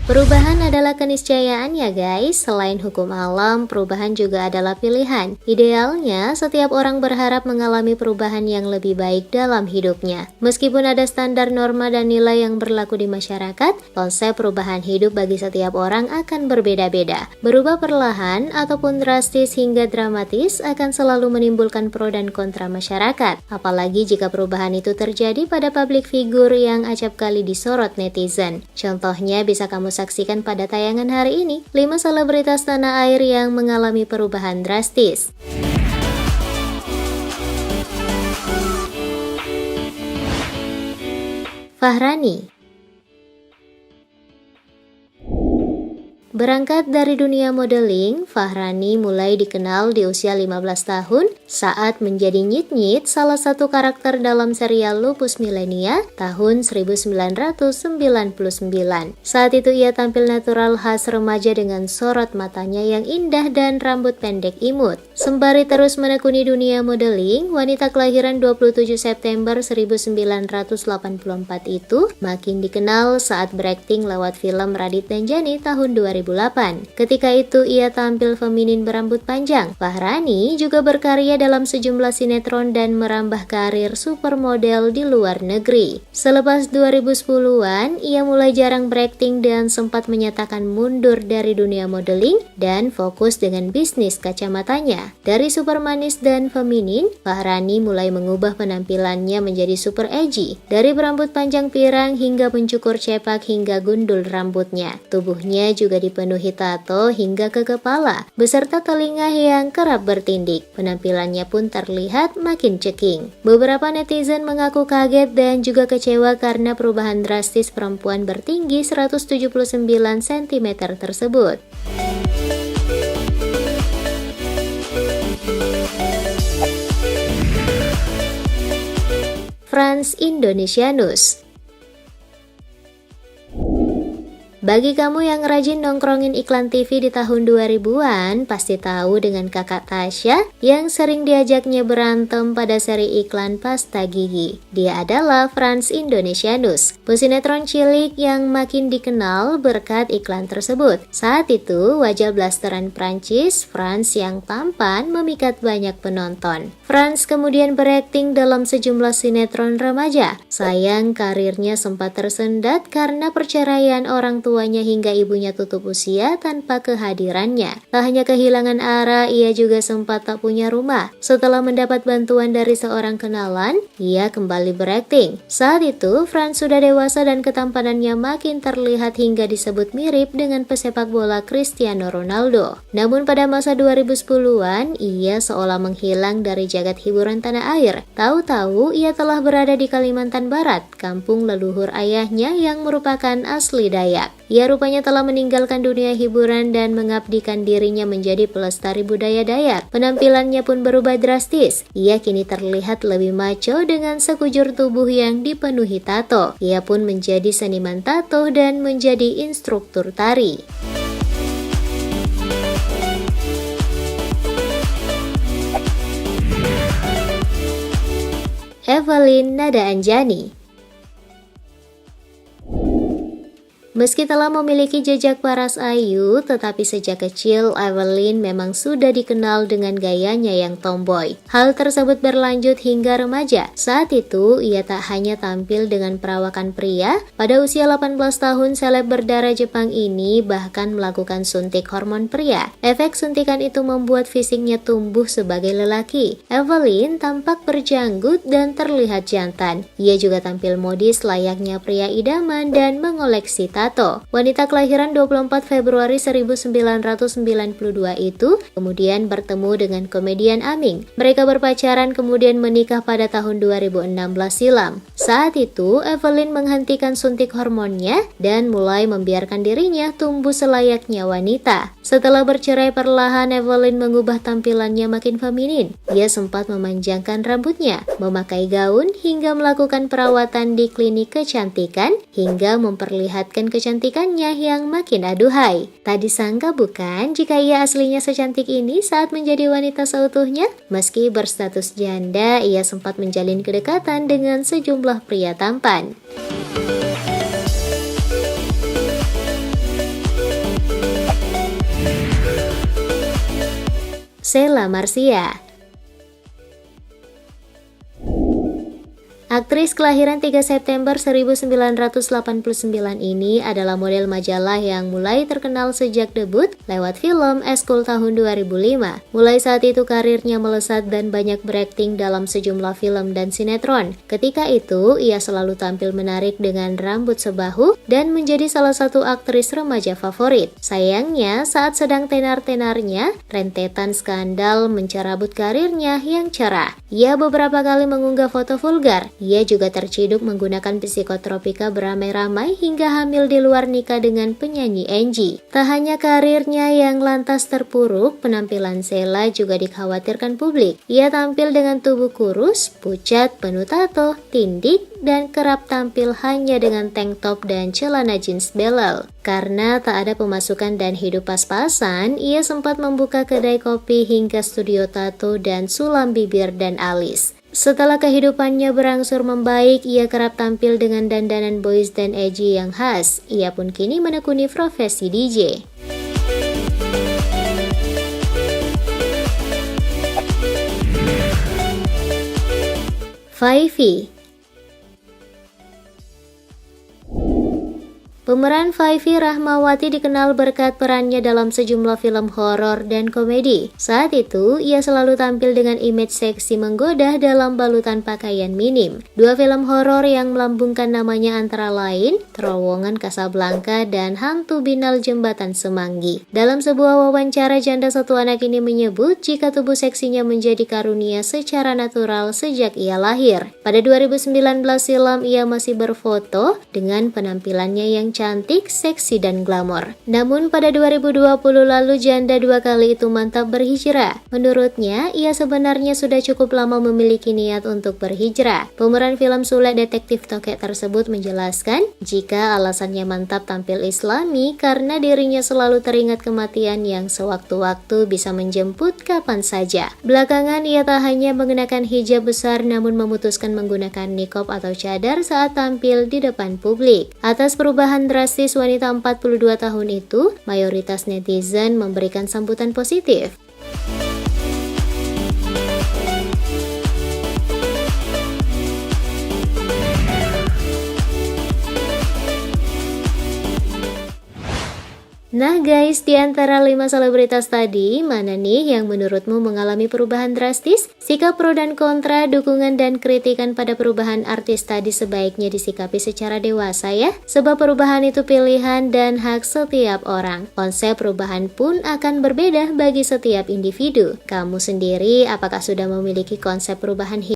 Perubahan adalah keniscayaan ya guys, selain hukum alam, perubahan juga adalah pilihan. Idealnya, setiap orang berharap mengalami perubahan yang lebih baik dalam hidupnya. Meskipun ada standar norma dan nilai yang berlaku di masyarakat, konsep perubahan hidup bagi setiap orang akan berbeda-beda. Berubah perlahan ataupun drastis hingga dramatis akan selalu menimbulkan pro dan kontra masyarakat. Apalagi jika perubahan itu terjadi pada publik figur yang acap kali disorot netizen. Contohnya bisa kamu saksikan pada tayangan hari ini, 5 selebritas tanah air yang mengalami perubahan drastis. Fahrani. Berangkat dari dunia modeling, Fahrani mulai dikenal di usia 15 tahun saat menjadi Nyit-Nyit, salah satu karakter dalam serial Lupus Millenia tahun 1999. Saat itu ia tampil natural khas remaja dengan sorot matanya yang indah dan rambut pendek imut. Sembari terus menekuni dunia modeling, wanita kelahiran 27 September 1984 itu makin dikenal saat berakting lewat film Radit dan Jani tahun 2008. Ketika itu ia tampil feminin berambut panjang. Fahrani juga berkarya dalam sejumlah sinetron dan merambah karir supermodel di luar negeri. Selepas 2010-an, ia mulai jarang berakting dan sempat menyatakan mundur dari dunia modeling dan fokus dengan bisnis kacamatanya. Dari super manis dan feminin, Fahrani mulai mengubah penampilannya menjadi super edgy. Dari berambut panjang pirang hingga mencukur cepak hingga gundul rambutnya. Tubuhnya juga dipenuhi tato hingga ke kepala, beserta telinga yang kerap bertindik. Penampilannya pun terlihat makin ceking. Beberapa netizen mengaku kaget dan juga kecewa karena perubahan drastis perempuan bertinggi 179 cm tersebut. Frans Indonesianus. Bagi kamu yang rajin nongkrongin iklan TV di tahun 2000-an, pasti tahu dengan kakak Tasya yang sering diajaknya berantem pada seri iklan pasta gigi. Dia adalah Frans Indonesianus, pesinetron cilik yang makin dikenal berkat iklan tersebut. Saat itu, wajah blasteran Prancis, Frans yang tampan memikat banyak penonton. Frans kemudian berakting dalam sejumlah sinetron remaja. Sayang karirnya sempat tersendat karena perceraian orang tuanya hingga ibunya tutup usia tanpa kehadirannya. Tak hanya kehilangan arah, ia juga sempat tak punya rumah. Setelah mendapat bantuan dari seorang kenalan, ia kembali berakting. Saat itu, Frans sudah dewasa dan ketampanannya makin terlihat hingga disebut mirip dengan pesepak bola Cristiano Ronaldo. Namun pada masa 2010-an, ia seolah menghilang dari jagat hiburan tanah air. Tahu-tahu ia telah berada di Kalimantan Barat, kampung leluhur ayahnya yang merupakan asli Dayak. Ia rupanya telah meninggalkan dunia hiburan dan mengabdikan dirinya menjadi pelestari budaya Dayak. Penampilannya pun berubah drastis. Ia kini terlihat lebih maco dengan sekujur tubuh yang dipenuhi tato. Ia pun menjadi seniman tato dan menjadi instruktur tari. Evelyn Nada Anjani. Meski telah memiliki jejak paras ayu, tetapi sejak kecil Evelyn memang sudah dikenal dengan gayanya yang tomboy. Hal tersebut berlanjut hingga remaja. Saat itu, ia tak hanya tampil dengan perawakan pria, pada usia 18 tahun seleb berdarah Jepang ini bahkan melakukan suntik hormon pria. Efek suntikan itu membuat fisiknya tumbuh sebagai lelaki. Evelyn tampak berjanggut dan terlihat jantan. Ia juga tampil modis layaknya pria idaman dan mengoleksi tato. Wanita kelahiran 24 Februari 1992 itu kemudian bertemu dengan komedian Aming. Mereka berpacaran kemudian menikah pada tahun 2016 silam. Saat itu, Evelyn menghentikan suntik hormonnya dan mulai membiarkan dirinya tumbuh selayaknya wanita. Setelah bercerai perlahan, Evelyn mengubah tampilannya makin feminin. Ia sempat memanjangkan rambutnya, memakai gaun, hingga melakukan perawatan di klinik kecantikan, hingga memperlihatkan kecantikannya yang makin aduhai. Tak disangka bukan jika ia aslinya secantik ini saat menjadi wanita seutuhnya? Meski berstatus janda, ia sempat menjalin kedekatan dengan sejumlah pria tampan. Sheila Marcia. Aktris kelahiran 3 September 1989 ini adalah model majalah yang mulai terkenal sejak debut lewat film Eskul tahun 2005. Mulai saat itu karirnya melesat dan banyak berakting dalam sejumlah film dan sinetron. Ketika itu, ia selalu tampil menarik dengan rambut sebahu dan menjadi salah satu aktris remaja favorit. Sayangnya, saat sedang tenar-tenarnya, rentetan skandal mencerabut karirnya yang cerah. Ia beberapa kali mengunggah foto vulgar. Ia juga terciduk menggunakan psikotropika beramai-ramai hingga hamil di luar nikah dengan penyanyi Angie. Tak hanya karirnya yang lantas terpuruk, penampilan Sheila juga dikhawatirkan publik. Ia tampil dengan tubuh kurus, pucat, penuh tato, tindik, dan kerap tampil hanya dengan tank top dan celana jeans belel. Karena tak ada pemasukan dan hidup pas-pasan, ia sempat membuka kedai kopi hingga studio tato dan sulam bibir dan alis. Setelah kehidupannya berangsur membaik, ia kerap tampil dengan dandanan boys dan edgy yang khas. Ia pun kini menekuni profesi DJ. Five. Pemeran Five Rahmawati dikenal berkat perannya dalam sejumlah film horor dan komedi. Saat itu, ia selalu tampil dengan image seksi menggoda dalam balutan pakaian minim. Dua film horor yang melambungkan namanya antara lain Terowongan Casablanca dan Hantu Binal Jembatan Semanggi. Dalam sebuah wawancara, janda satu anak ini menyebut jika tubuh seksinya menjadi karunia secara natural sejak ia lahir. Pada 2019 silam, ia masih berfoto dengan penampilannya yang cantik, seksi, dan glamor. Namun pada 2020 lalu janda dua kali itu mantap berhijrah. Menurutnya, ia sebenarnya sudah cukup lama memiliki niat untuk berhijrah. Pemeran film Sule Detektif Tokek tersebut menjelaskan jika alasannya mantap tampil islami karena dirinya selalu teringat kematian yang sewaktu-waktu bisa menjemput kapan saja. Belakangan ia tak hanya mengenakan hijab besar namun memutuskan menggunakan niqab atau cadar saat tampil di depan publik. Atas perubahan drastis wanita 42 tahun itu, mayoritas netizen memberikan sambutan positif. Nah guys, di antara 5 selebritas tadi, mana nih yang menurutmu mengalami perubahan drastis? Sikap pro dan kontra, dukungan dan kritikan pada perubahan artis tadi sebaiknya disikapi secara dewasa ya. Sebab perubahan itu pilihan dan hak setiap orang. Konsep perubahan pun akan berbeda bagi setiap individu. Kamu sendiri apakah sudah memiliki konsep perubahan hidup?